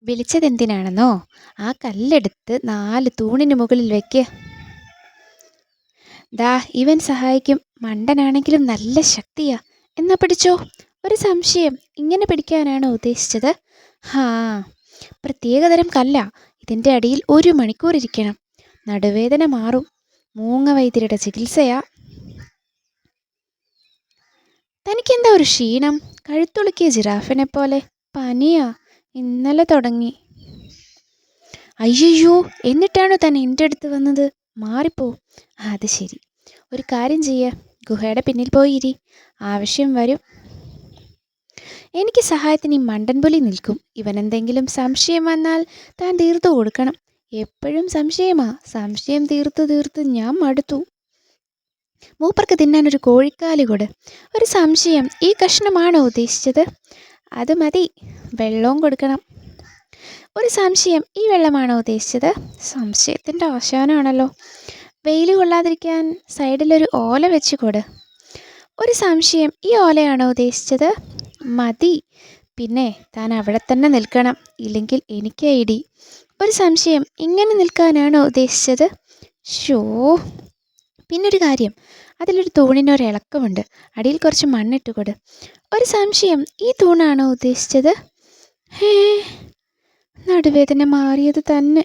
വിളിച്ചതെന്തിനാണെന്നോ? ആ കല്ലെടുത്ത് 4 തൂണിന് മുകളിൽ വെക്ക്. ദാ ഇവൻ സഹായിക്കും. മണ്ടനാണെങ്കിലും നല്ല ശക്തിയാ. എന്നാ പിടിച്ചോ. ഒരു സംശയം, ഇങ്ങനെ പിടിക്കാനാണോ ഉദ്ദേശിച്ചത്? ഹാ, പ്രത്യേകതരം കല്ലാ. ഇതിൻ്റെ അടിയിൽ 1 മണിക്കൂർ ഇരിക്കണം. നടുവേദന മാറും. മൂങ്ങ വൈദ്യരുടെ ചികിത്സയാ. തനിക്കെന്താ ഒരു ക്ഷീണം? കഴുത്തുളുക്കിയ ജിറാഫിനെ പോലെ. പനിയാ, ഇന്നലെ തുടങ്ങി. അയ്യയ്യോ, എന്നിട്ടാണോ താൻ എൻ്റെ അടുത്ത് വന്നത്? മാറിപ്പോ. അത് ശരി. ഒരു കാര്യം ചെയ്യ്, ഗുഹയുടെ പിന്നിൽ പോയിരി. ആവശ്യം വരും. എനിക്ക് സഹായത്തിന് ഈ മണ്ടൻപുലി നിൽക്കും. ഇവനെന്തെങ്കിലും സംശയം വന്നാൽ താൻ തീർത്തു കൊടുക്കണം. എപ്പോഴും സംശയമാ. സംശയം തീർത്ത് തീർത്ത് ഞാൻ മടുത്തു. മൂപ്പർക്ക് തിന്നാനൊരു കോഴിക്കാല് കൊട്. ഒരു സംശയം, ഈ കഷ്ണമാണോ ഉദ്ദേശിച്ചത്? അത് മതി. വെള്ളവും കൊടുക്കണം. ഒരു സംശയം, ഈ വെള്ളമാണോ ഉദ്ദേശിച്ചത്? സംശയത്തിൻ്റെ ആശാനാണല്ലോ. വെയിൽ കൊള്ളാതിരിക്കാൻ സൈഡിലൊരു ഓല വെച്ച് കൊട്. ഒരു സംശയം, ഈ ഓലയാണോ ഉദ്ദേശിച്ചത്? മതി. പിന്നെ താൻ അവിടെ തന്നെ നിൽക്കണം, ഇല്ലെങ്കിൽ എനിക്ക് ഇടി. ഒരു സംശയം, ഇങ്ങനെ നിൽക്കാനാണോ ഉദ്ദേശിച്ചത്? ഷോ. പിന്നൊരു കാര്യം, അതിലൊരു തൂണിനൊരിളക്കമുണ്ട്. അടിയിൽ കുറച്ച് മണ്ണിട്ട് കൊട്. ഒരു സംശയം, ഈ തൂണാണോ ഉദ്ദേശിച്ചത്? ഹേ, നടുവേദന മാറിയത് തന്നെ.